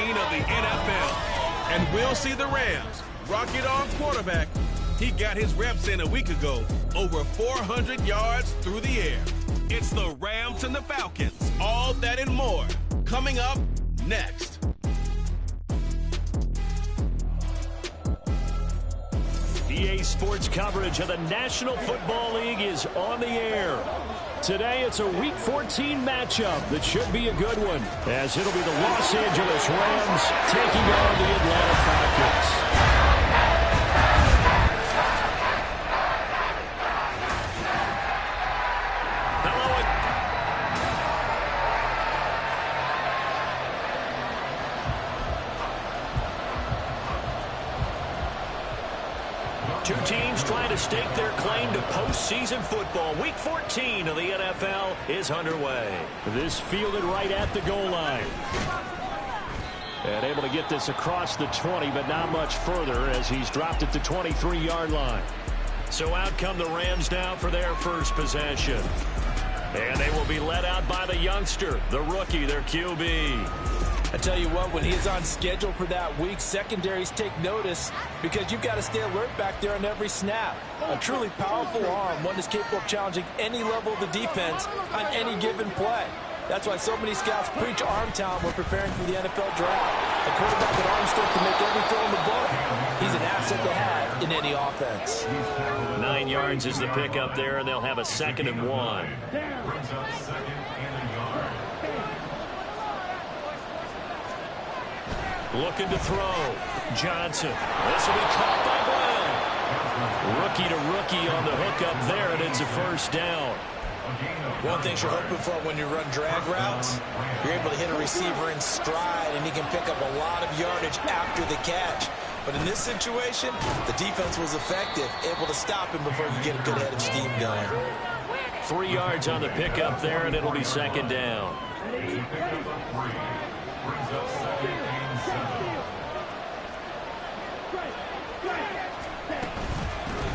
of the NFL. And we'll see the Rams rock it on quarterback. He got his reps in a week ago, over 400 yards through the air. It's the Rams and the Falcons, all that and more, coming up next. EA Sports coverage of the National Football League is on the air. Today, it's a Week 14 matchup that should be a good one, as it'll be the Los Angeles Rams taking on the Atlanta Falcons. Two teams trying to stake their claim to postseason football. Week 14 of the NFL is underway. This fielded right at the goal line. And able to get this across the 20, but not much further as he's dropped it to 23-yard line. So out come the Rams now for their first possession. And they will be led out by the youngster, the rookie, their QB. I tell you what, when he is on schedule for that week, secondaries take notice because you've got to stay alert back there on every snap. A truly powerful arm, one that's capable of challenging any level of the defense on any given play. That's why so many scouts preach arm talent when preparing for the NFL draft. A quarterback with arm strength to make every throw in the book. He's an asset to have in any offense. 9 yards is the pickup there, and they'll have a 2nd and 1. Looking to throw. Johnson. This will be caught by Brown. Rookie to rookie on the hookup there, and it's a first down. One thing you're hoping for when you run drag routes, you're able to hit a receiver in stride, and he can pick up a lot of yardage after the catch. But in this situation, the defense was effective, able to stop him before you get a good head of steam going. 3 yards on the pickup there, and it'll be 2nd down.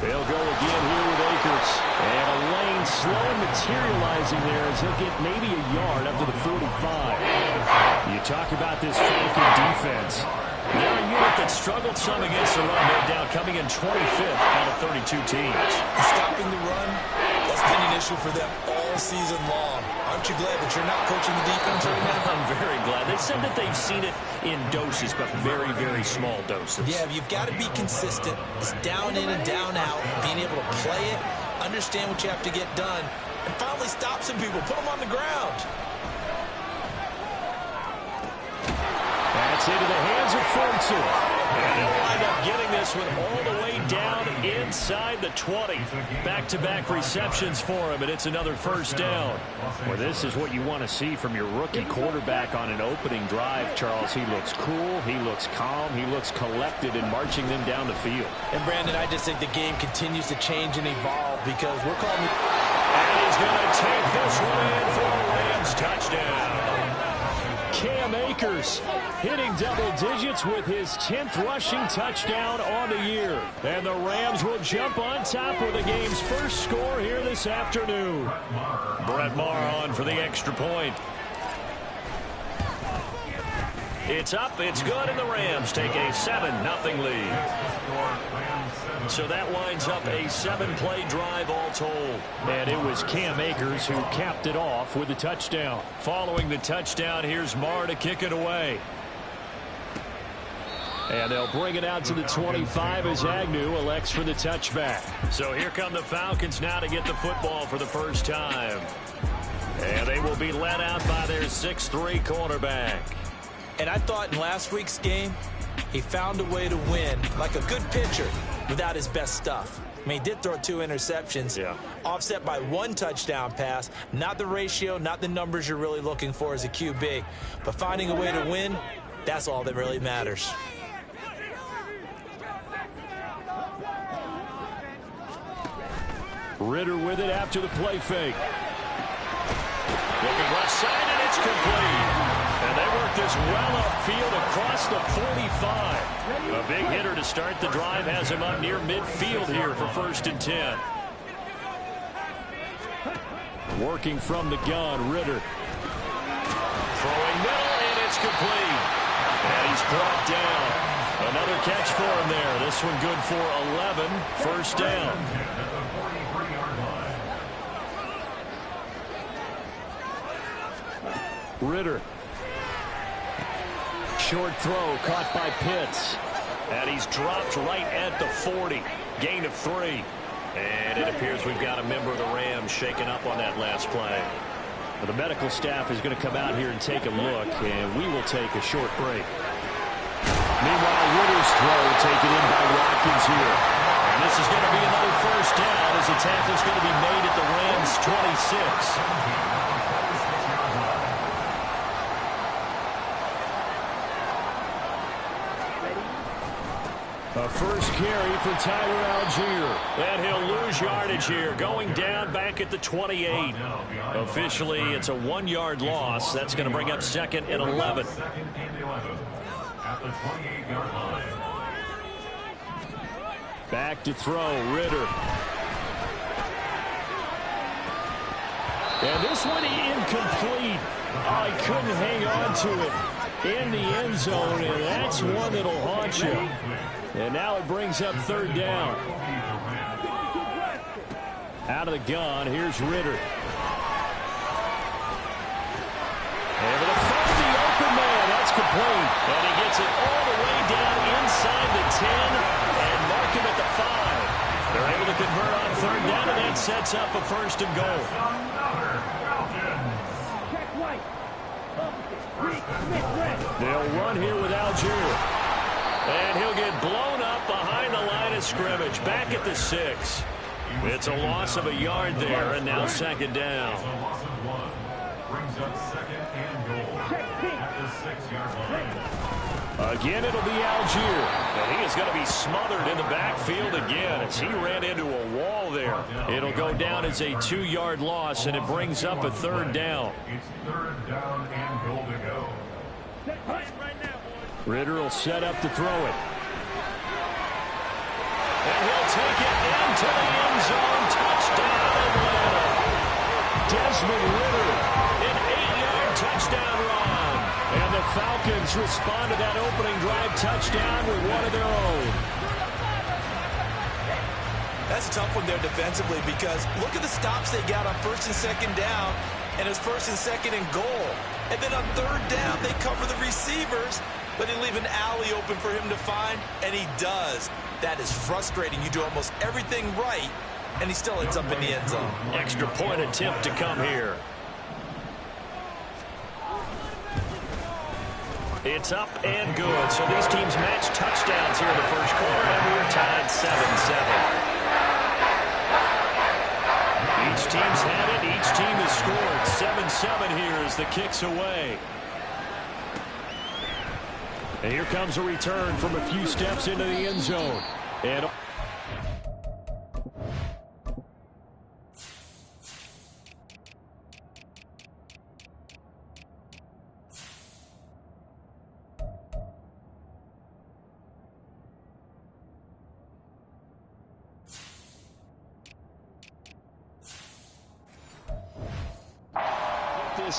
They'll go again here with Akers. And a lane slow materializing there as he'll get maybe a yard up to the 45. You talk about this Falcon defense. They're a unit that struggled some against the run. They're down coming in 25th out of 32 teams. Stopping the run, that's been an issue for them all season long. Aren't you glad that you're not coaching the defense right now? I'm very glad. They said that they've seen it in doses, but very, very small doses. Yeah, you've got to be consistent. It's down in and down out, being able to play it, understand what you have to get done, and finally stop some people, put them on the ground. That's into the hands of Fulton. And they'll wind up getting this one all the way down inside the 20. Back-to-back receptions for him, and it's another first down. Well, this is what you want to see from your rookie quarterback on an opening drive, Charles. He looks cool, he looks calm, he looks collected in marching them down the field. And, Brandon, I just think the game continues to change and evolve because we're calling it. And he's going to take this one in for a Rams touchdown. Cam Akers hitting double digits with his 10th rushing touchdown on the year. And the Rams will jump on top with the game's first score here this afternoon. Brett Maher on for the extra point. It's up, it's good, and the Rams take a 7-0 lead. So that winds up a 7-play drive all told. And it was Cam Akers who capped it off with a touchdown. Following the touchdown, here's Maher to kick it away. And they'll bring it out to the 25 as Agnew elects for the touchback. So here come the Falcons now to get the football for the first time. And they will be led out by their 6'3" quarterback. And I thought in last week's game, he found a way to win, like a good pitcher, without his best stuff. I mean, he did throw 2 interceptions, offset by 1 touchdown pass. Not the ratio, not the numbers you're really looking for as a QB. But finding a way to win, that's all that really matters. Ritter with it after the play fake. Looking left side, and it's complete. And they work this well upfield across the 45. A big hitter to start the drive has him up near midfield here for 1st and 10. Working from the gun, Ritter. Throwing middle, and it's complete. And he's brought down. Another catch for him there. This one good for 11. First down. Ritter. Short throw caught by Pitts. And he's dropped right at the 40. Gain of 3. And it appears we've got a member of the Rams shaken up on that last play. Well, the medical staff is going to come out here and take a look, and we will take a short break. Meanwhile, Ritter's throw taken in by Watkins here. And this is going to be another first down as the tackle is going to be made at the Rams' 26. A first carry for Tyler Algier. And he'll lose yardage here, going down back at the 28. Officially, it's a 1-yard loss. That's going to bring up 2nd and 11. Back to throw, Ritter. And this one incomplete. Oh, he couldn't hang on to it in the end zone, and that's one that'll haunt you. And now it brings up 3rd down. Out of the gun, here's Ritter. Able to find the open man. That's complete. And he gets it all the way down inside the 10 and mark him at the 5. They're able to convert on 3rd down, and that sets up a 1st and goal. They'll run here with Algier. And he'll get blown up behind the line of scrimmage. Back at the 6. It's a loss of a yard there, and now 2nd down. Again, it'll be Algier. And he is going to be smothered in the backfield again as he ran into a wall there. It'll go down as a 2-yard loss, and it brings up a 3rd down. It's 3rd down and goal to go. Ritter will set up to throw it. And he'll take it into the end zone. Touchdown, Atlanta. Desmond Ritter, an 8-yard touchdown run. And the Falcons respond to that opening drive touchdown with one of their own. That's a tough one there defensively because look at the stops they got on 1st and 2nd down, and it was 1st and 2nd and goal. And then on 3rd down, they cover the receivers, but they leave an alley open for him to find, and he does. That is frustrating. You do almost everything right, and he still ends up in the end zone. Extra point attempt to come here. It's up and good. So these teams match touchdowns here in the first quarter, and we're tied 7-7. Each team's had it. Each team has scored. 7-7 here as the kick's away. And here comes a return from a few steps into the end zone. And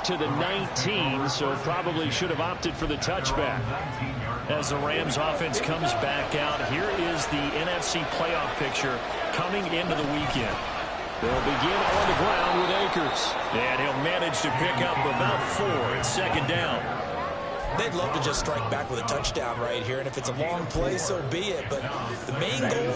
to the 19, so probably should have opted for the touchback. As the Rams offense comes back out, here is the NFC playoff picture coming into the weekend. They'll begin on the ground with Akers, and he'll manage to pick up about 4 at 2nd down. They'd love to just strike back with a touchdown right here, and if it's a long play, so be it. But the main goal,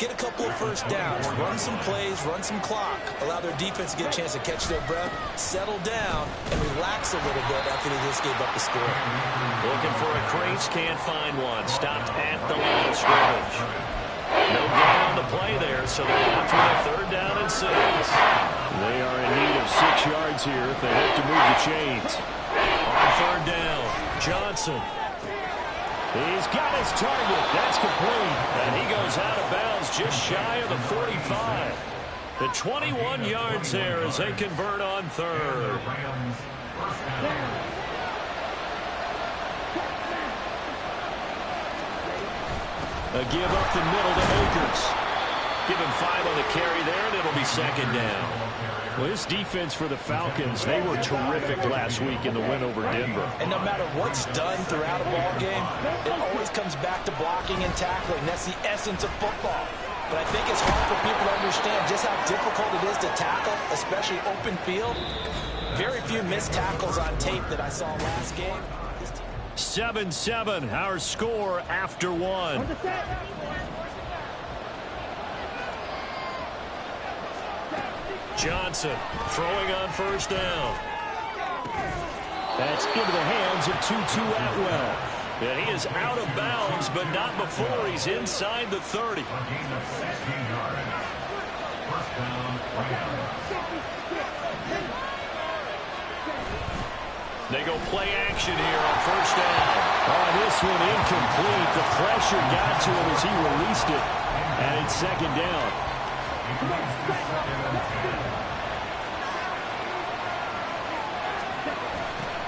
get a couple of first downs, run some plays, run some clock, allow their defense to get a chance to catch their breath, settle down, and relax a little bit after they just gave up the score. Looking for a crease, can't find one. Stopped at the line of scrimmage. No gain on the play there, so they're left with a 3rd down and 6. They are in need of 6 yards here if they hope to move the chains. On 3rd down, Johnson. He's got his target. That's complete. And he goes out of bounds just shy of the 45. The 21 yards there as they convert on 3rd. A give up the middle to Akers. Give him 5 on the carry there, and it'll be 2nd down. Well, this defense for the Falcons, they were terrific last week in the win over Denver. And no matter what's done throughout a ball game, it always comes back to blocking and tackling. That's the essence of football. But I think it's hard for people to understand just how difficult it is to tackle, especially open field. Very few missed tackles on tape that I saw last game. 7-7, our score after one. Johnson throwing on first down. That's into the hands of Tutu Atwell. And he is out of bounds, but not before he's inside the 30. They go play action here on first down. Oh, this one incomplete. The pressure got to him as he released it. And it's second down.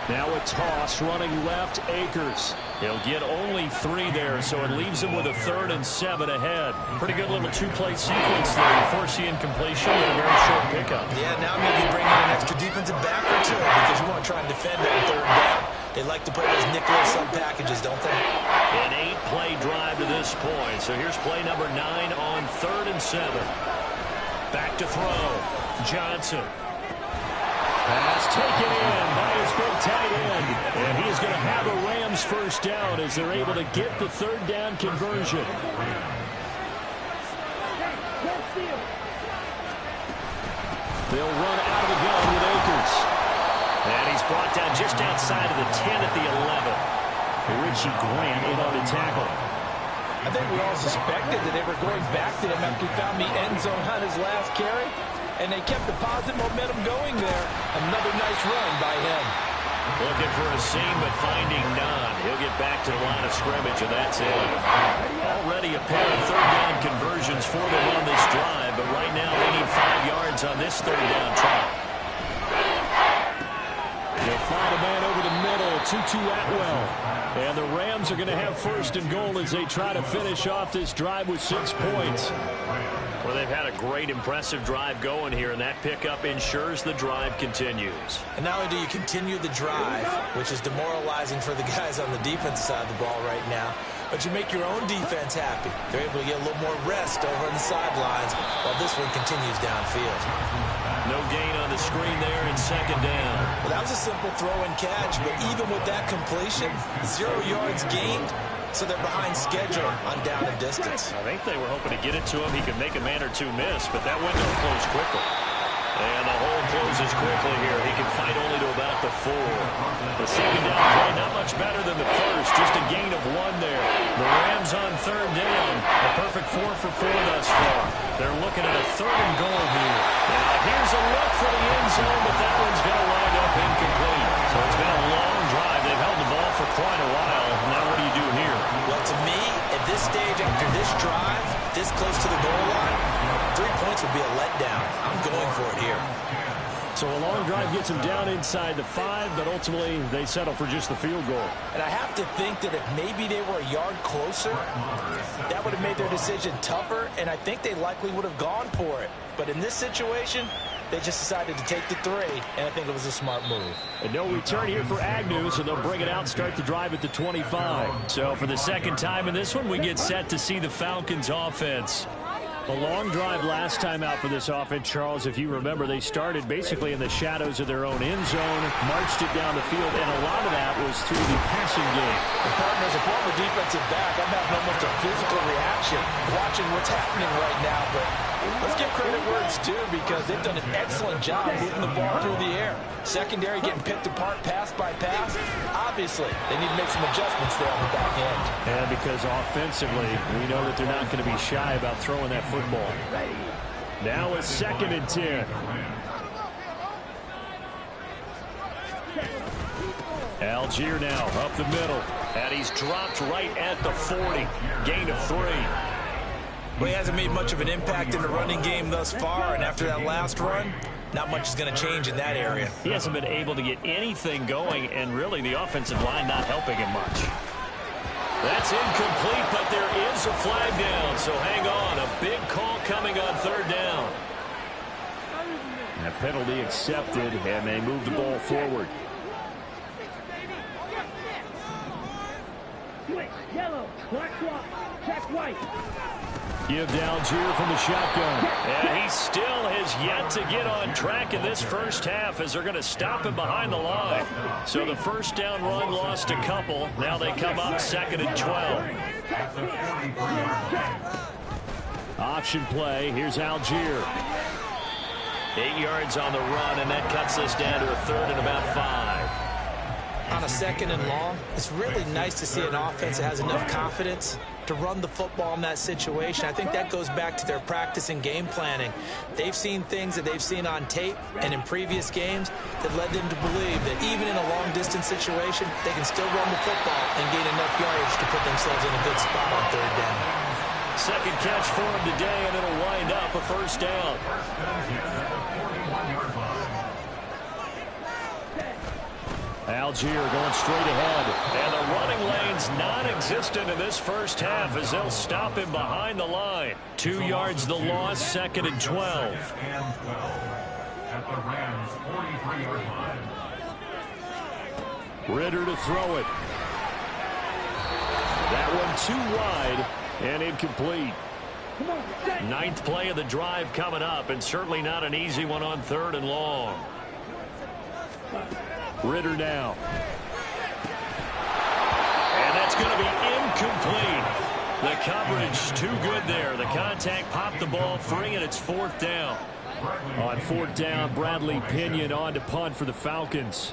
Now a toss running left, Akers. He'll get only 3 there, so it leaves him with a 3rd and 7 ahead. Pretty good little 2-play sequence there. You force the incompletion with a very short pickup. Yeah, now maybe bring in an extra defensive back or two because you want to try and defend that 3rd down. They like to play those nickel sub packages, don't they? An 8-play drive to this point. So here's play number 9 on 3rd and 7. Back to throw. Johnson. Pass taken in by his big tight end. And he's going to have a Rams first down as they're able to get the 3rd down conversion. They'll run out of the gun with Akers. And he's brought down just outside of the 10 at the 11. Richie Grant in on the tackle. I think we all suspected that they were going back to him after he found the end zone on his last carry. And they kept the positive momentum going there. Another nice run by him. Looking for a seam, but finding none. He'll get back to the line of scrimmage, and that's it. Already a pair of 3rd down conversions for them on this drive, but right now they need 5 yards on this 3rd down try. They'll find a man over the middle, Tutu Atwell. And the Rams are going to have 1st and goal as they try to finish off this drive with 6 points. Well, they've had a great, impressive drive going here, and that pickup ensures the drive continues. And not only do you continue the drive, which is demoralizing for the guys on the defensive side of the ball right now, but you make your own defense happy. They're able to get a little more rest over on the sidelines while this one continues downfield. No gain on the screen there in 2nd down. Well, that was a simple throw and catch, but even with that completion, 0 yards gained. So they're behind schedule on down and distance. I think they were hoping to get it to him. He could make a man or 2 miss, but that window closed quickly. And the hole closes quickly here. He can fight only to about the 4. The 2nd down play, not much better than the 1st. Just a gain of 1 there. The Rams on 3rd down. A perfect 4 for 4 thus far. They're looking at a 3rd and goal here. Now here's a look for the end zone, but that one's going to wind up incomplete. So it's been a long drive. They've held the ball for quite a while. Now what do you do here? Well, to me, at this stage, after this drive, this close to the goal line, 3 points would be a letdown. I'm going for it here. So a long drive gets them down inside the 5, but ultimately they settle for just the field goal. And I have to think that if maybe they were a yard closer, that would have made their decision tougher, and I think they likely would have gone for it. But in this situation, they just decided to take the 3, and I think it was a smart move. And no return here for Agnew, so they'll bring it out and start the drive at the 25. So for the 2nd time in this one, we get set to see the Falcons offense. A long drive last time out for this offense, Charles. If you remember, they started basically in the shadows of their own end zone, marched it down the field, and a lot of that was through the passing game. And partner, as a former defensive back, I'm having almost a physical reaction watching what's happening right now. But let's give credit where it's due because they've done an excellent job moving the ball through the air. Secondary getting picked apart pass by pass. Obviously, they need to make some adjustments there on the back end. And because offensively, we know that they're not going to be shy about throwing that football. Now it's 2nd and 10. Algier now up the middle. And he's dropped right at the 40. Gain of 3. Well, he hasn't made much of an impact in the running game thus far, and after that last run, not much is going to change in that area. He hasn't been able to get anything going, and really the offensive line not helping him much. That's incomplete, but there is a flag down, so hang on. A big call coming on 3rd down. And a penalty accepted, and they move the ball forward. Yellow, black clock, check white. Give to Algier from the shotgun. And he still has yet to get on track in this first half as they're going to stop him behind the line. So the first down run lost a couple. Now they come up 2nd and 12. Option play. Here's Algier. 8 yards on the run, and that cuts us down to a 3rd and about 5. On a 2nd and long, it's really nice to see an offense that has enough confidence to run the football in that situation. I think that goes back to their practice and game planning. They've seen things that they've seen on tape and in previous games that led them to believe that even in a long-distance situation, they can still run the football and gain enough yardage to put themselves in a good spot on 3rd down. Second catch for him today, and it'll wind up a first down. Algier going straight ahead. And the running lane's non-existent in this first half as they'll stop him behind the line. 2 yards the loss, 2nd and 12. At the Rams' 43-yard line. Ritter to throw it. That one too wide and incomplete. 9th play of the drive coming up, and certainly not an easy one on 3rd and long. Ritter now. And that's going to be incomplete. The coverage too good there. The contact popped the ball free, and it's 4th down. On 4th down, Bradley Pinion on to punt for the Falcons.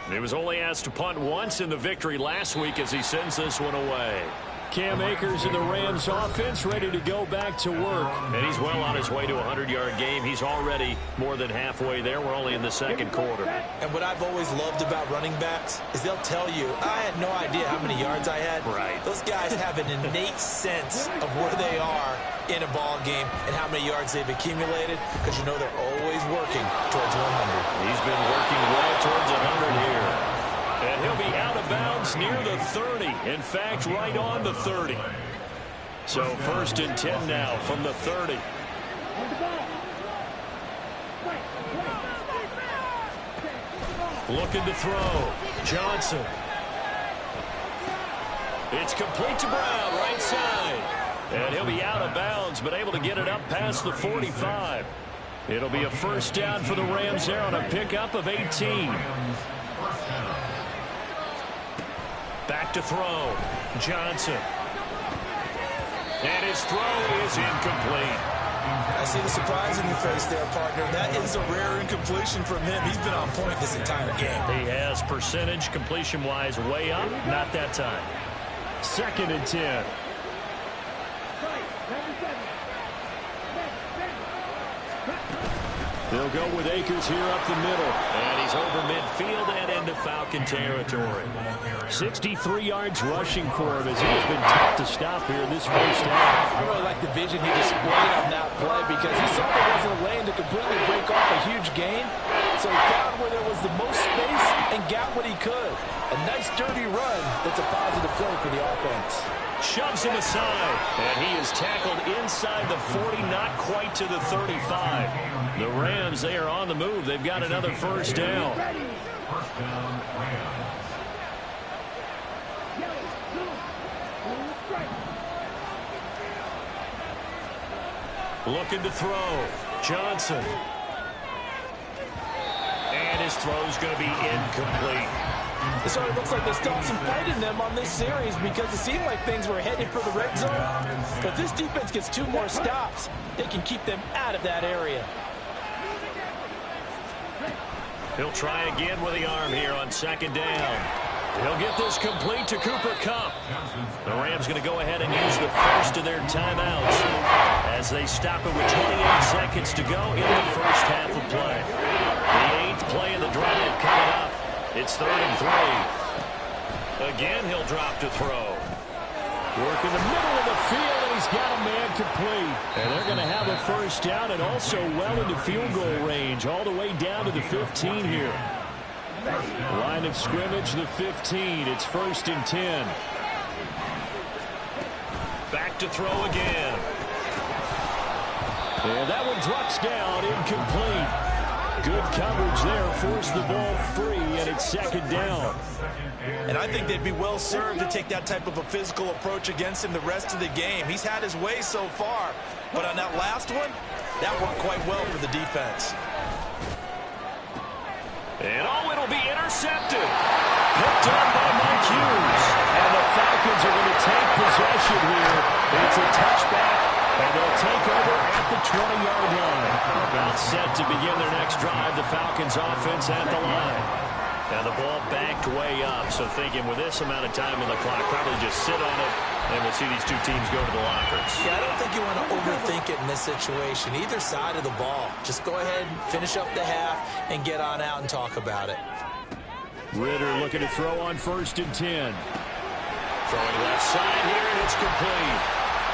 He was only asked to punt once in the victory last week as he sends this one away. Cam Akers in the Rams offense ready to go back to work. And he's well on his way to a 100-yard game. He's already more than halfway there. We're only in the 2nd quarter. And what I've always loved about running backs is they'll tell you, I had no idea how many yards I had. Right. Those guys have an innate sense of where they are in a ball game and how many yards they've accumulated, because you know they're always working towards 100. He's been working well towards 100 here. And he'll be out of bounds near the 30. In fact, right on the 30. So 1st and 10 now from the 30. Looking to throw. Johnson. It's complete to Brown, right side. And he'll be out of bounds, but able to get it up past the 45. It'll be a first down for the Rams there on a pickup of 18. Back to throw. Johnson. And his throw is incomplete. I see the surprise in your face there, partner. That is a rare incompletion from him. He's been on point this entire game. He has percentage completion-wise way up. Not that time. 2nd and 10. They'll go with Akers here up the middle. And he's over midfield and into Falcon territory. 63 yards rushing for him as he has been tough to stop here in this first half. I really like the vision he displayed on that play because he saw there wasn't a lane to completely break off a huge gain. So he found where there was the most space and got what he could. A nice dirty run that's a positive play for the offense. Shoves him aside, and he is tackled inside the 40, not quite to the 35. The Rams, they are on the move. They've got another first down. First down, Rams. Looking to throw. Johnson. And his throw's going to be incomplete. So it looks like they still have some fight in them on this series because it seemed like things were headed for the red zone. But this defense gets 2 more stops. They can keep them out of that area. He'll try again with the arm here on 2nd down. He'll get this complete to Cooper Kupp. The Rams going to go ahead and use the first of their timeouts as they stop it with 28 seconds to go in the first half of play. The 8th play of the drive coming up. It's 3rd and 3. Again, he'll drop to throw. Work in the middle of the field, and he's got a man complete. And they're going to have a first down and also well into field goal range, all the way down to the 15 here. Line of scrimmage, the 15. It's 1st and 10. Back to throw again. And that one drops down, incomplete. Good coverage there, forced the ball free, and it's second down. And I think they'd be well served to take that type of a physical approach against him the rest of the game. He's had his way so far, but on that last one, that worked quite well for the defense. And it'll be intercepted. Picked up by Mike Hughes. And the Falcons are going to take possession here. It's a touchback, and they'll take over at the 20-yard line. About set to begin their next drive, the Falcons offense at the line. Now the ball backed way up, so thinking with this amount of time on the clock, probably just sit on it, and we'll see these two teams go to the lockers. Yeah, I don't think you want to overthink it in this situation. Either side of the ball. Just go ahead, finish up the half, and get on out and talk about it. Ritter looking to throw on 1st and 10. Throwing left side here, and it's complete.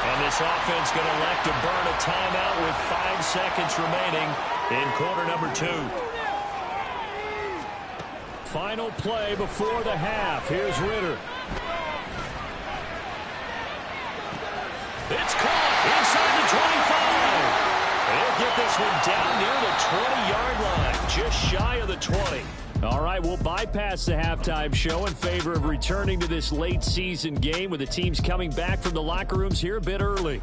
And this offense going to elect to burn a timeout with 5 seconds remaining in quarter number 2. Final play before the half. Here's Ritter. It's caught inside the 25. He'll get this one down near the 20-yard line, just shy of the 20. All right, we'll bypass the halftime show in favor of returning to this late season game with the teams coming back from the locker rooms here a bit early.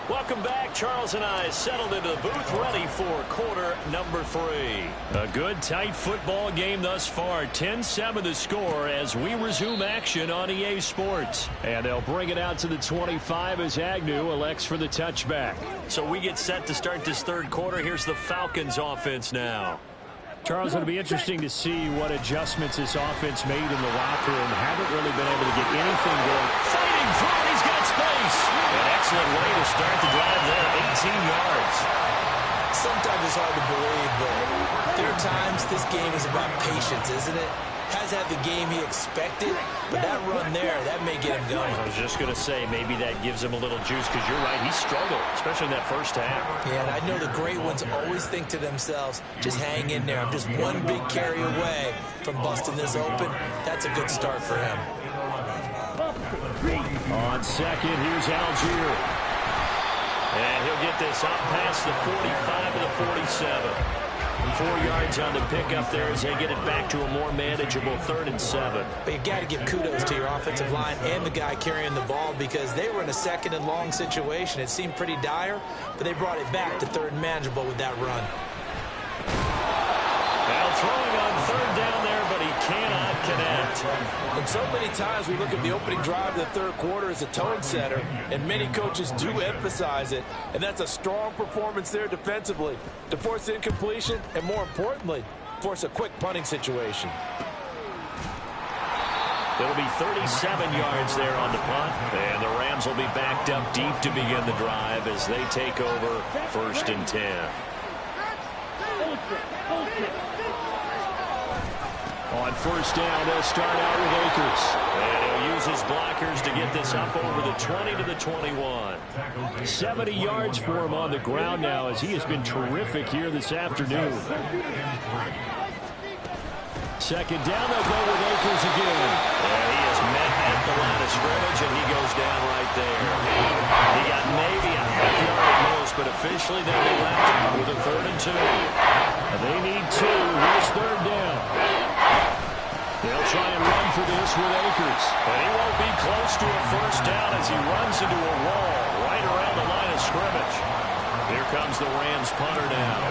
Welcome back. Charles and I settled into the booth ready for quarter number 3. A good, tight football game thus far. 10-7 the score as we resume action on EA Sports. And they'll bring it out to the 25 as Agnew elects for the touchback. So we get set to start this third quarter. Here's the Falcons offense now. Charles, it'll be interesting to see what adjustments this offense made in the locker room. Haven't really been able to get anything going. Fighting through, he's got space. An excellent way to start the drive there, 18 yards. Sometimes it's hard to believe, but there are times this game is about patience, isn't it? Has had the game he expected, but that run there, that may get him going. I was just going to say, maybe that gives him a little juice, because you're right, he struggled, especially in that first half. Yeah, and I know the great ones always think to themselves, just hang in there. I'm just one big carry away from busting this open. That's a good start for him. On second, here's Algier. And he'll get this up past the 45 to the 47. 4 yards on the pickup there as they get it back to a more manageable 3rd and 7. But you've got to give kudos to your offensive line and the guy carrying the ball, because they were in a 2nd and long situation. It seemed pretty dire, but they brought it back to 3rd and manageable with that run. Now throwing on 3rd down there, but he cannot connect. And so many times we look at the opening drive of the third quarter as a tone setter, and many coaches do emphasize it, and that's a strong performance there defensively to force incompletion and, more importantly, force a quick punting situation. It'll be 37 yards there on the punt, and the Rams will be backed up deep to begin the drive as they take over 1st and 10. On 1st down, they'll start out with Akers. And he'll use his blockers to get this up over the 20 to the 21. 70 yards for him on the ground now as he has been terrific here this afternoon. 2nd down, they'll go with Akers again. And he is met at the line of scrimmage, and he goes down right there. He got maybe a half yard at most, but officially they'll be left with a 3rd and 2. They need 2. Here's 3rd down. They'll try and run for this with Akers. But he won't be close to a 1st down as he runs into a wall right around the line of scrimmage. Here comes the Rams punter now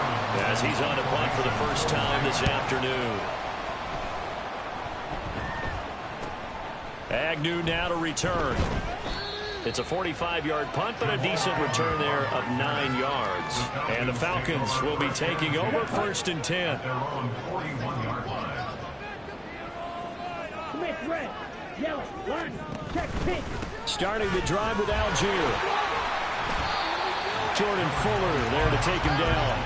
as he's on to punt for the first time this afternoon. Agnew now to return. It's a 45-yard punt, but a decent return there of 9 yards. And the Falcons will be taking over 1st and 10. Red, yellow, line, check, pink. Starting the drive with Algier. Jordan Fuller there to take him down.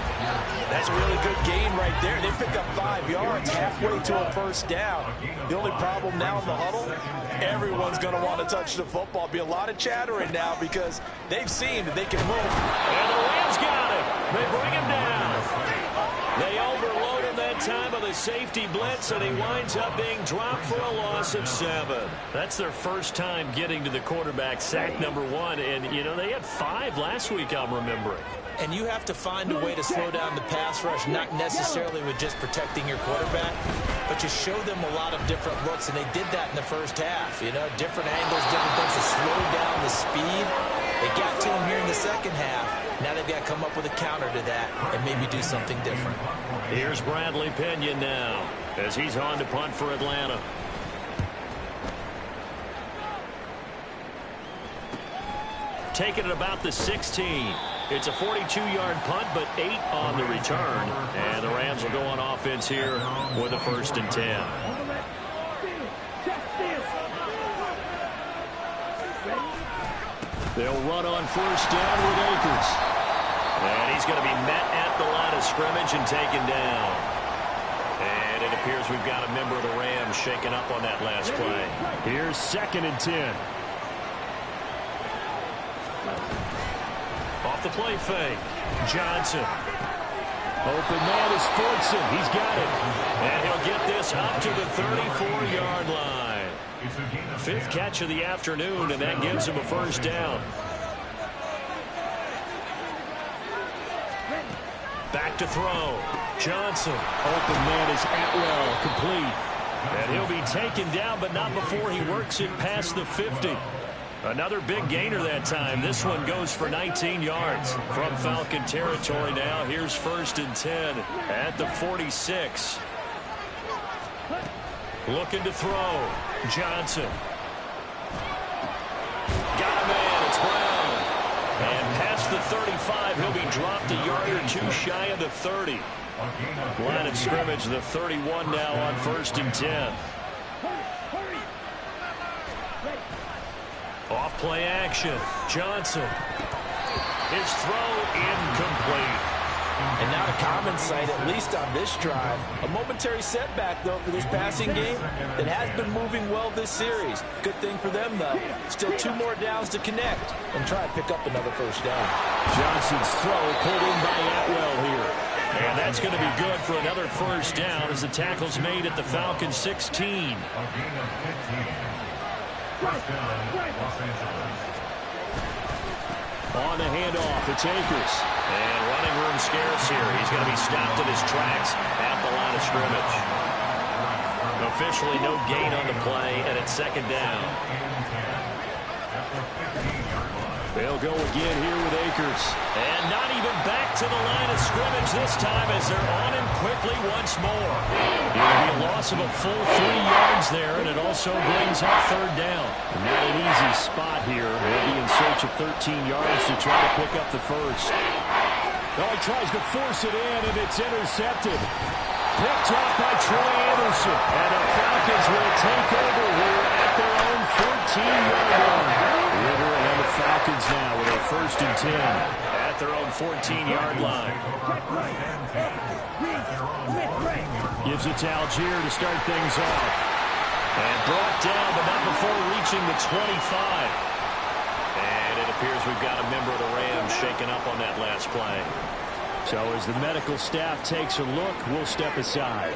That's a really good gain right there. They pick up 5 yards halfway to a 1st down. The only problem now in the huddle, everyone's going to want to touch the football. Be a lot of chattering now because they've seen that they can move. And the Rams got it. They bring him down. They overload him that time, but the safety blitz, and he winds up being dropped for a loss of 7. That's their first time getting to the quarterback, sack number 1. And, you know, they had 5 last week, I'm remembering. And you have to find a way to slow down the pass rush, not necessarily with just protecting your quarterback, but you show them a lot of different looks, and they did that in the first half. You know, different angles, different things to slow down the speed. They got to him here in the second half. Now they've got to come up with a counter to that and maybe do something different. Here's Bradley Pinion now as he's on to punt for Atlanta. Taking it about the 16. It's a 42-yard punt, but 8 on the return. And the Rams will go on offense here with a 1st and 10. They'll run on 1st down with Akers. And he's going to be met at the line of scrimmage and taken down. And it appears we've got a member of the Rams shaken up on that last play. Here's 2nd and 10. Off the play fake. Johnson. Open man is Fortson. He's got it. And he'll get this up to the 34-yard line. 5th catch of the afternoon, and that gives him a 1st down. Back to throw. Johnson. Open man is Atwell. Complete. And he'll be taken down, but not before he works it past the 50. Another big gainer that time. This one goes for 19 yards from Falcon territory now. Here's 1st and 10 at the 46. Looking to throw. Johnson. Got a man. It's Brown. And past the 35, he'll be dropped a yard or 2 shy of the 30. Line of scrimmage, the 31 now on 1st and 10. Off play action. Johnson. His throw incomplete. And not a common sight, at least on this drive. A momentary setback, though, for this passing game that has been moving well this series. Good thing for them, though. Still 2 more downs to connect and try to pick up another 1st down. Johnson's throw pulled in by Atwell here. And that's going to be good for another 1st down as the tackle's made at the Falcons 16. On the handoff, it's Akers. And running room scarce here. He's going to be stopped in his tracks at the line of scrimmage. Officially no gain on the play, and it's 2nd down. They'll go again here with Akers. And not even back to the line of scrimmage this time as they're on him quickly once more. It'll be a loss of a full 3 yards there, and it also brings up 3rd down. Not an easy spot here. They'll be in search of 13 yards to try to pick up the 1st. Well, he tries to force it in, and it's intercepted. Picked off by Troy Anderson. And the Falcons will take over here at their own 14-yard line. Ritter and the Falcons now with a 1st and 10 at their own 14-yard line. Gives it to Algier to start things off. And brought down, but not before reaching the 25. And it appears we've got a member of the Rams shaken up on that last play. So as the medical staff takes a look, we'll step aside.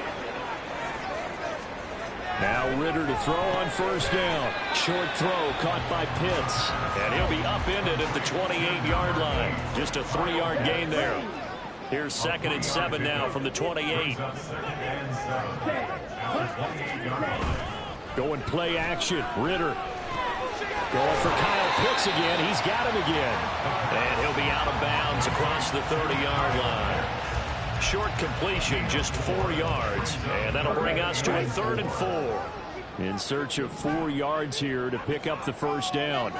Now Ritter to throw on 1st down. Short throw caught by Pitts. And he'll be upended at the 28-yard line. Just a 3-yard gain there. Here's 2nd and 7 now from the 28. Going play action. Ritter. Going for Kyle Pitts again. He's got him again. And he'll be out of bounds across the 30-yard line. Short completion, just 4 yards. And that'll bring us to a 3rd and 4. In search of 4 yards here to pick up the 1st down.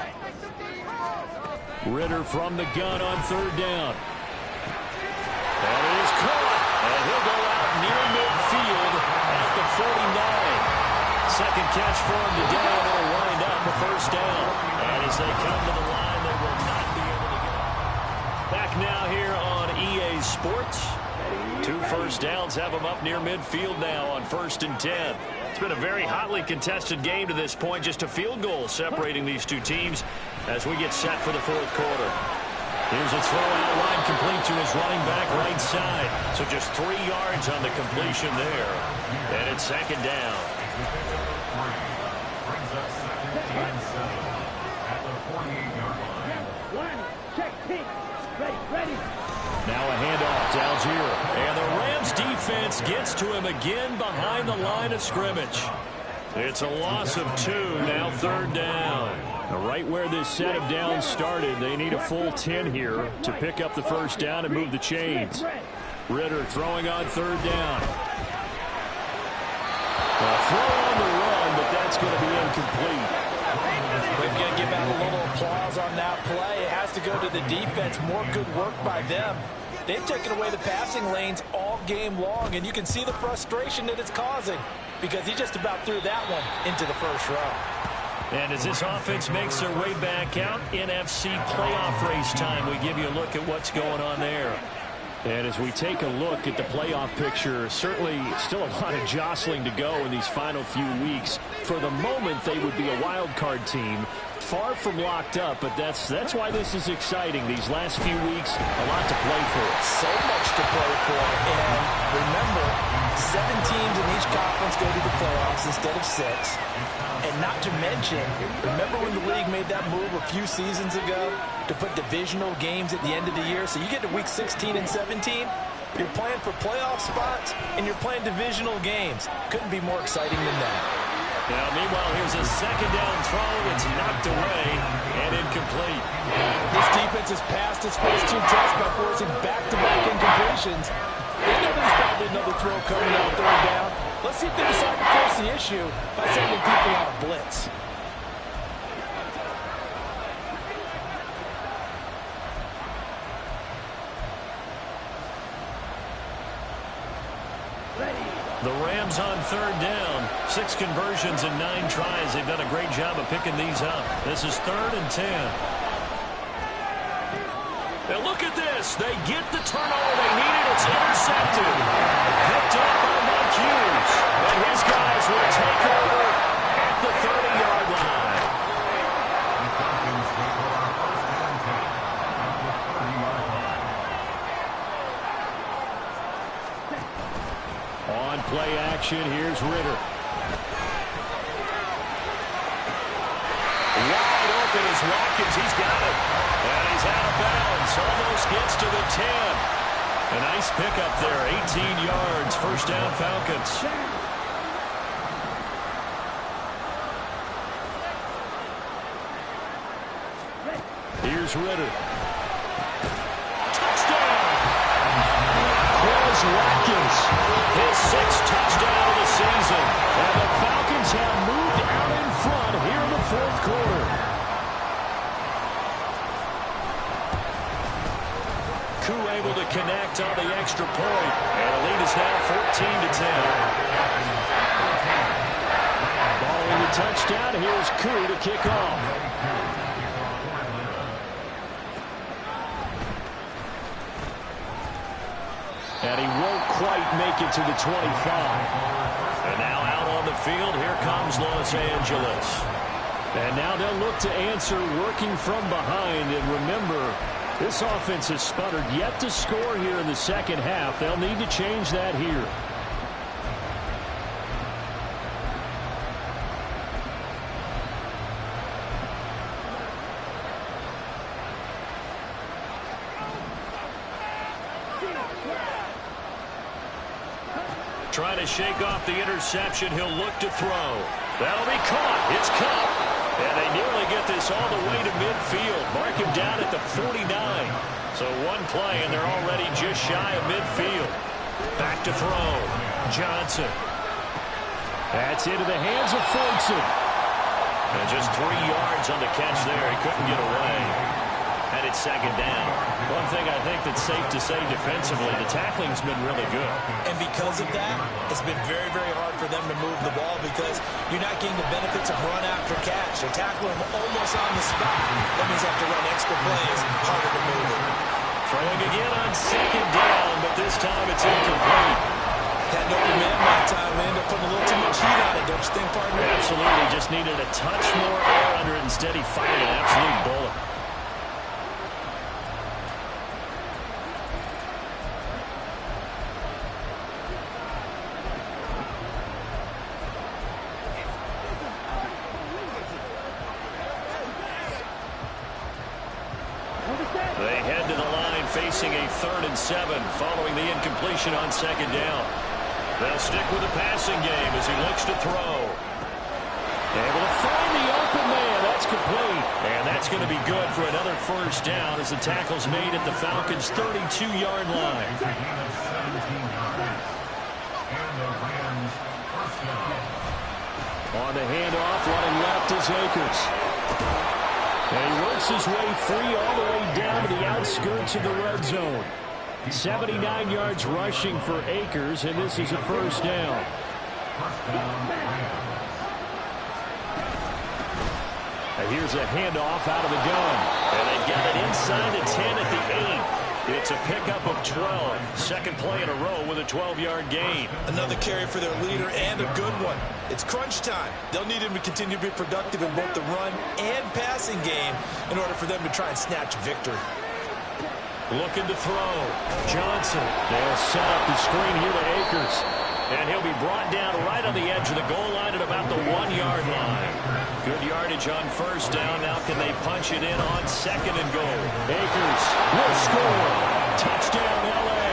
Ritter from the gun on 3rd down. And it is caught. And he'll go out near midfield at the 49. 2nd catch for him today, and it'll wind up a 1st down. And as they come to the line, they will not be able to get it. Back now here on EA Sports. 2 1st downs have them up near midfield now on 1st and 10. It's been a very hotly contested game to this point. Just a field goal separating these two teams as we get set for the 4th quarter. Here's a throw out line complete to his running back right side. So just 3 yards on the completion there. And it's second down. Brings up second and 7 at the 48-yard line. One, check, pink. Ready. Now a handoff to Algier. And the Rams defense gets to him again behind the line of scrimmage. It's a loss of 2, now third down. Right where this set of downs started, they need a full 10 here to pick up the first down and move the chains. Ritter throwing on third down. A throw on the run, but that's going to be incomplete. We're going to give out a little applause on that play. It has to go to the defense. More good work by them. They've taken away the passing lanes all game long, and you can see the frustration that it's causing because he just about threw that one into the first row. And as this offense makes their way back out, NFC playoff race time, we give you a look at what's going on there. And as we take a look at the playoff picture, certainly still a lot of jostling to go in these final few weeks. For the moment, they would be a wild card team, far from locked up, but that's why this is exciting. These last few weeks, a lot to play for. So much to play for, and remember, 7 teams in each conference go to the playoffs instead of 6. And not to mention, remember when the league made that move a few seasons ago to put divisional games at the end of the year? So you get to week 16 and 17, you're playing for playoff spots, and you're playing divisional games. Couldn't be more exciting than that. Now, meanwhile, here's a second down throw. It's knocked away and incomplete. This defense has passed its first 2 tests by forcing back-to-back incompletions. They know there's probably another throw coming out third down. Let's see if they decide to force the issue by sending people on a blitz. The Rams on third down. 6 conversions and 9 tries. They've done a great job of picking these up. This is 3rd and 10. And look at this. They get the turnover they needed. It's intercepted. Picked up by Mike Hughes. And his guys will take over at the 30-yard line. The Falcons will go on first and 10 at the 30-yard line. On play action, here's Ritter. Wide open is Watkins. He's got it. And he's out of bounds. Almost gets to the 10. A nice pickup there. 18 yards. First down, Falcons. Here's Ritter. Touchdown! Quez Watkins. His 6th touchdown of the season. And the Falcons have moved out in front here in the 4th quarter. Koo able to connect on the extra point. And the lead is now 14-10. Following the touchdown, here's Koo to kick off. And he won't quite make it to the 25. And now out on the field, here comes Los Angeles. And now they'll look to answer working from behind. And remember, this offense has sputtered yet to score here in the second half. They'll need to change that here. Trying to shake off the interception. He'll look to throw. That'll be caught. It's caught. And they nearly get this all the way to midfield. Mark him down at the 49. So one play, and they're already just shy of midfield. Back to throw. Johnson. That's into the hands of Fulton. And just 3 yards on the catch there. He couldn't get away. And it's second down. One thing I think that's safe to say defensively, the tackling's been really good. And because of that, it's been very, very hard for them to move the ball because you're not getting the benefits of run after catch. They're tackling them almost on the spot. That means they have to run extra plays, harder to move it. Throwing again on second down, but this time it's incomplete. Had no man that time. They ended up putting a little too much heat on it, don't you think, partner? Absolutely. Just needed a touch more air under it. Instead, he fired an absolute bullet. They head to the line facing a 3rd and 7 following the incompletion on 2nd down. They'll stick with the passing game as he looks to throw. Able to find the open man. That's complete. And that's going to be good for another 1st down as the tackle's made at the Falcons' 32-yard line. On the handoff, running left is Akers. And he works his way free all the way down to the outskirts of the red zone. 79 yards rushing for Akers, and this is a 1st down. And here's a handoff out of the gun. And they've got it inside the 10 at the 8. It's a pickup of 12. Second play in a row with a 12-yard gain. Another carry for their leader and a good one. It's crunch time. They'll need him to continue to be productive in both the run and passing game in order for them to try and snatch victory. Looking to throw. Johnson. They'll set up the screen here to Akers. And he'll be brought down right on the edge of the goal line at about the 1-yard line. Good yardage on 1st down. Now can they punch it in on 2nd and goal? Akers will score. Touchdown, L.A.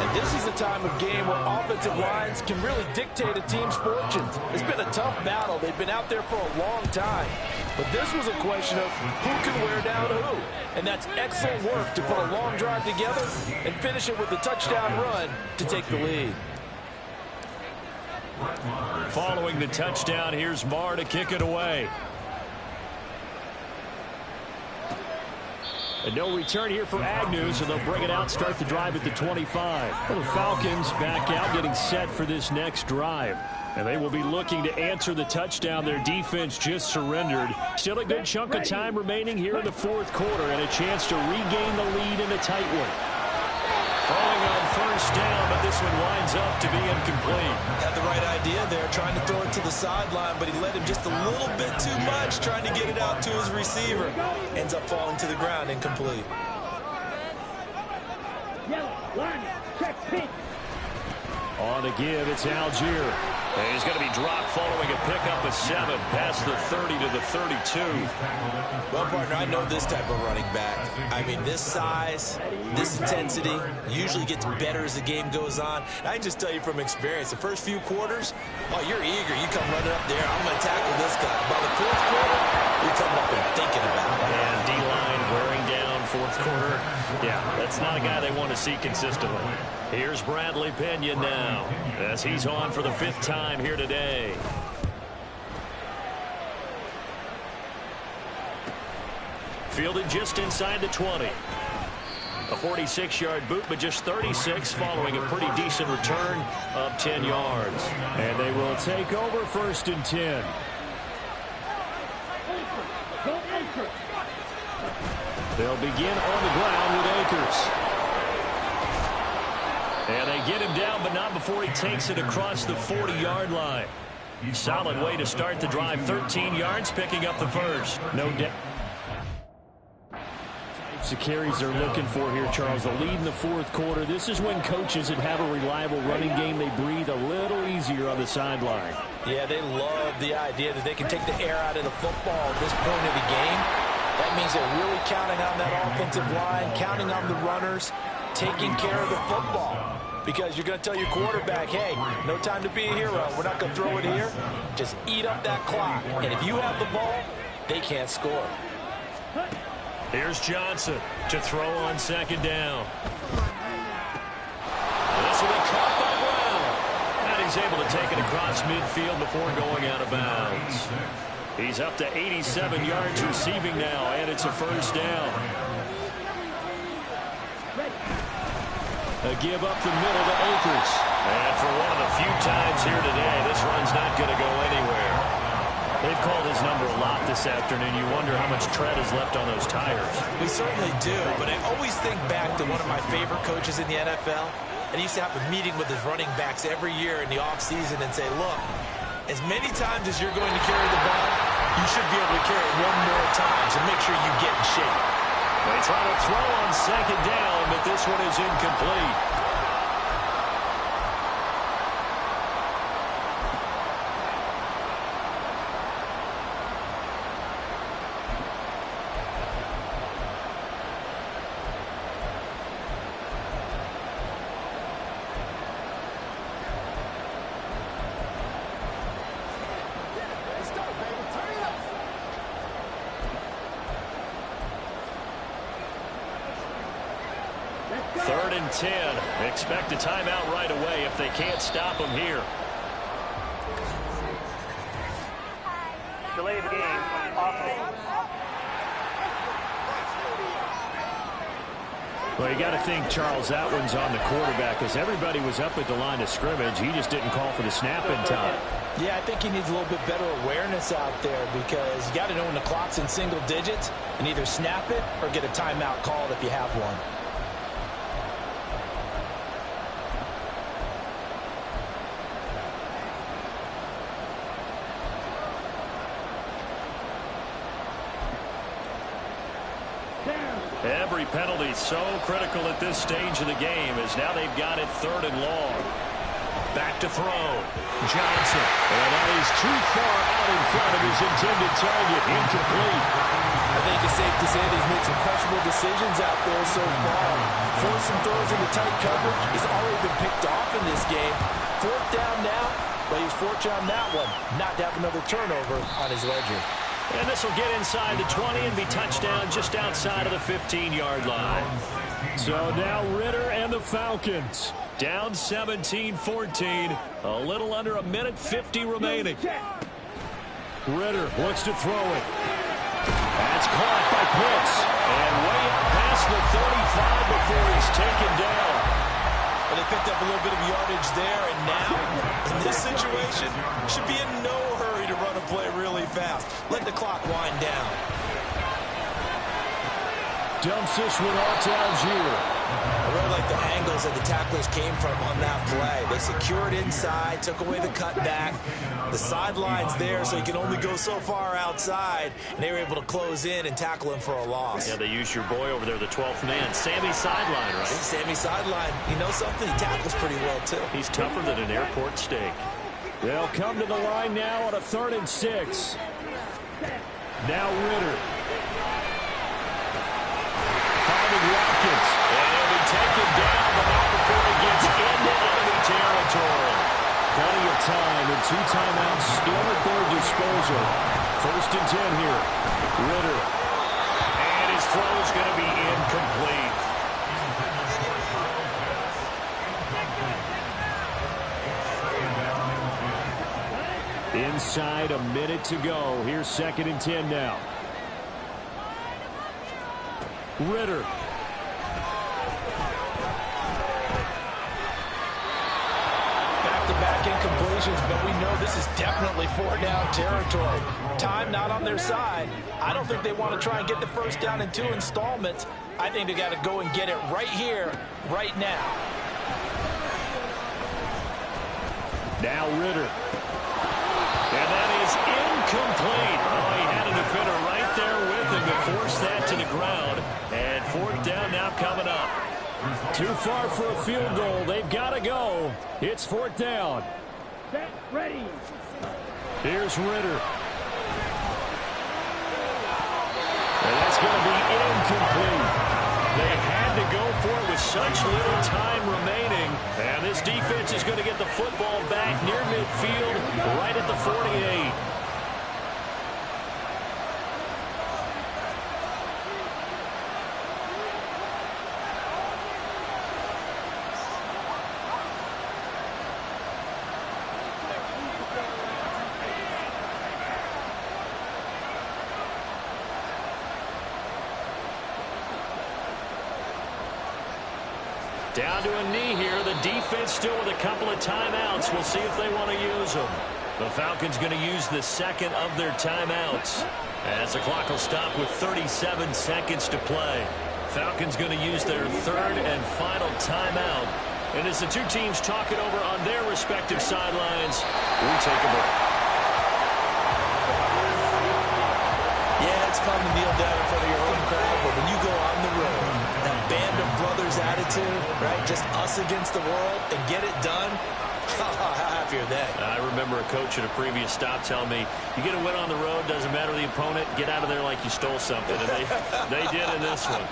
And this is a time of game where offensive lines can really dictate a team's fortunes. It's been a tough battle. They've been out there for a long time. But this was a question of who can wear down who. And that's excellent work to put a long drive together and finish it with a touchdown run to take the lead. Following the touchdown, here's Marr to kick it away. And no return here for Agnew, so they'll bring it out, start the drive at the 25. Well, the Falcons back out, getting set for this next drive. And they will be looking to answer the touchdown their defense just surrendered. Still a good chunk of time remaining here in the 4th quarter and a chance to regain the lead in a tight one. Throwing on 1st down, but this one winds up to be incomplete. Had the right idea there, trying to throw it to the sideline, but he let him just a little bit too much, trying to get it out to his receiver. Ends up falling to the ground, incomplete. Yellow, line, check, pink. On the give, it's Algier. And he's going to be dropped following a pickup of 7 past the 30 to the 32. Well, partner, I know this type of running back. I mean, this size, this intensity usually gets better as the game goes on. And I can just tell you from experience, the first few quarters, oh, you're eager. You come running up there, I'm going to tackle this guy. By the 4th quarter, you're coming up and thinking about it. And D-line wearing down 4th quarter. Yeah, that's not a guy they want to see consistently. Here's Bradley Pena now as he's on for the 5th time here today. Fielded just inside the 20. A 46-yard boot, but just 36 following a pretty decent return of 10 yards. And they will take over 1st and 10. They'll begin on the ground with Akers. And they get him down, but not before he takes it across the 40-yard line. Solid way to start the drive. 13 yards, picking up the 1st. No doubt. The carries they're looking for here, Charles. The lead in the 4th quarter. This is when coaches that have a reliable running game, they breathe a little easier on the sideline. Yeah, they love the idea that they can take the air out of the football at this point of the game. That means they're really counting on that offensive line, counting on the runners, taking care of the football. Because you're going to tell your quarterback, hey, no time to be a hero. We're not going to throw it here. Just eat up that clock. And if you have the ball, they can't score. Here's Johnson to throw on 2nd down. This will be caught by Brown. And he's able to take it across midfield before going out of bounds. He's up to 87 yards receiving now, and it's a 1st down. A give up the middle to Akers. And for one of the few times here today, this run's not going to go anywhere. They've called his number a lot this afternoon. You wonder how much tread is left on those tires. We certainly do, but I always think back to one of my favorite coaches in the NFL. And he used to have a meeting with his running backs every year in the offseason and say, look, as many times as you're going to carry the ball, you should be able to carry it one more time, so make sure you get in shape. They try to throw on 2nd down, but this one is incomplete. 3rd and 10. Expect a timeout right away if they can't stop them here. Delay of game. Offense. Well, you got to think, Charles, that one's on the quarterback as everybody was up at the line of scrimmage. He just didn't call for the snap in time. Yeah, I think he needs a little bit better awareness out there because you got to know when the clock's in single digits and either snap it or get a timeout called if you have one. Every penalty so critical at this stage of the game as now they've got it 3rd and long. Back to throw. Johnson. And that is too far out in front of his intended target. Incomplete. I think it's safe to say that he's made some questionable decisions out there so far. Forcing throws into tight coverage. He's already been picked off in this game. 4th down now, but he's fortunate on that one. Not to have another turnover on his ledger. And this will get inside the 20 and be touchdown just outside of the 15-yard line. So now Ritter and the Falcons down 17-14. A little under a minute 50 remaining. Ritter looks to throw it. That's caught by Pitts. And way up past the 35 before he's taken down. Well, they picked up a little bit of yardage there, and now, in this situation, should be in no hurry to run a play really fast. Let the clock wind down. Dumps this one off to Algier. I really like the angles that the tacklers came from on that play. They secured inside, took away the cutback. The sideline's there, so you can only go so far outside, and they were able to close in and tackle him for a loss. Yeah, they used your boy over there, the 12th man. Sammy Sideline, right? Sammy Sideline. You know something? He tackles pretty well, too. He's tougher than an airport steak. They'll come to the line now on a 3rd and 6. Now Ritter. Finding Watkins. And he'll be taken down, but not before he gets into enemy territory. Plenty of time and 2 timeouts still at their disposal. 1st and 10 here. Ritter. And his throw is going to be incomplete. Inside a minute to go. Here's 2nd and 10 now. Ritter. Back-to-back incompletions, but we know this is definitely 4-down territory. Time not on their side. I don't think they want to try and get the 1st down in 2 installments. I think they got to go and get it right here, right now. Now Ritter. And that is incomplete. Oh, he had a defender right there with him to force that to the ground. And 4th down now coming up. Too far for a field goal. They've got to go. It's 4th down. Set, ready. Here's Ritter. And that's going to be incomplete. They had to go for it with such little time remaining. And this defense is going to get the football back near midfield, right at the 48. Down to a knee here. The defense still with a couple of timeouts. We'll see if they want to use them. The Falcons going to use the 2nd of their timeouts as the clock will stop with 37 seconds to play. Falcons going to use their 3rd and final timeout. And as the 2 teams talk it over on their respective sidelines, we take a break. Yeah, it's fun to kneel down in front of your own crowd, but when you go on the road, that band of brothers attitude, right, just us against the world, and get it done, how happy are they? I remember a coach at a previous stop telling me, you get a win on the road, doesn't matter the opponent, get out of there like you stole something. And they did in this one.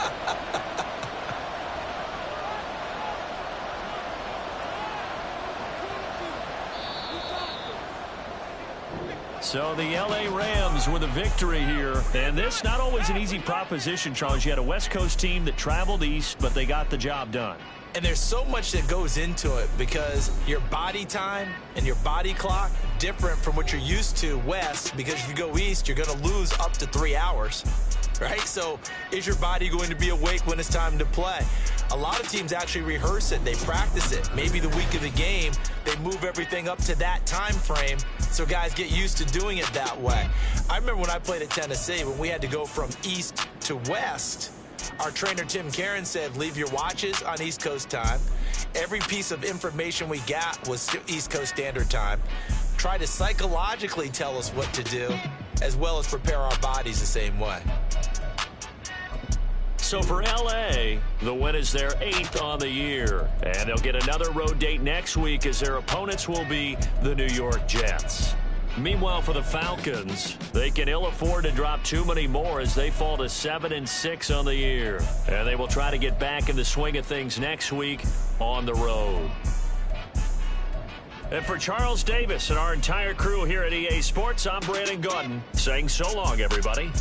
So the L.A. Rams with a victory here. And this not always an easy proposition, Charles. You had a West Coast team that traveled east, but they got the job done. And there's so much that goes into it because your body time and your body clock different from what you're used to west, because if you go east, you're going to lose up to 3 hours, right? So is your body going to be awake when it's time to play? A lot of teams actually rehearse it. They practice it. Maybe the week of the game, they move everything up to that time frame so guys get used to doing it that way. I remember when I played at Tennessee, when we had to go from east to west, our trainer, Tim Karen, said, leave your watches on East Coast time. Every piece of information we got was East Coast Standard Time. Try to psychologically tell us what to do, as well as prepare our bodies the same way. So for L.A., the win is their 8th on the year. And they'll get another road date next week as their opponents will be the New York Jets. Meanwhile, for the Falcons, they can ill afford to drop too many more as they fall to 7-6 on the year. And they will try to get back in the swing of things next week on the road. And for Charles Davis and our entire crew here at EA Sports, I'm Brandon Gordon saying so long, everybody.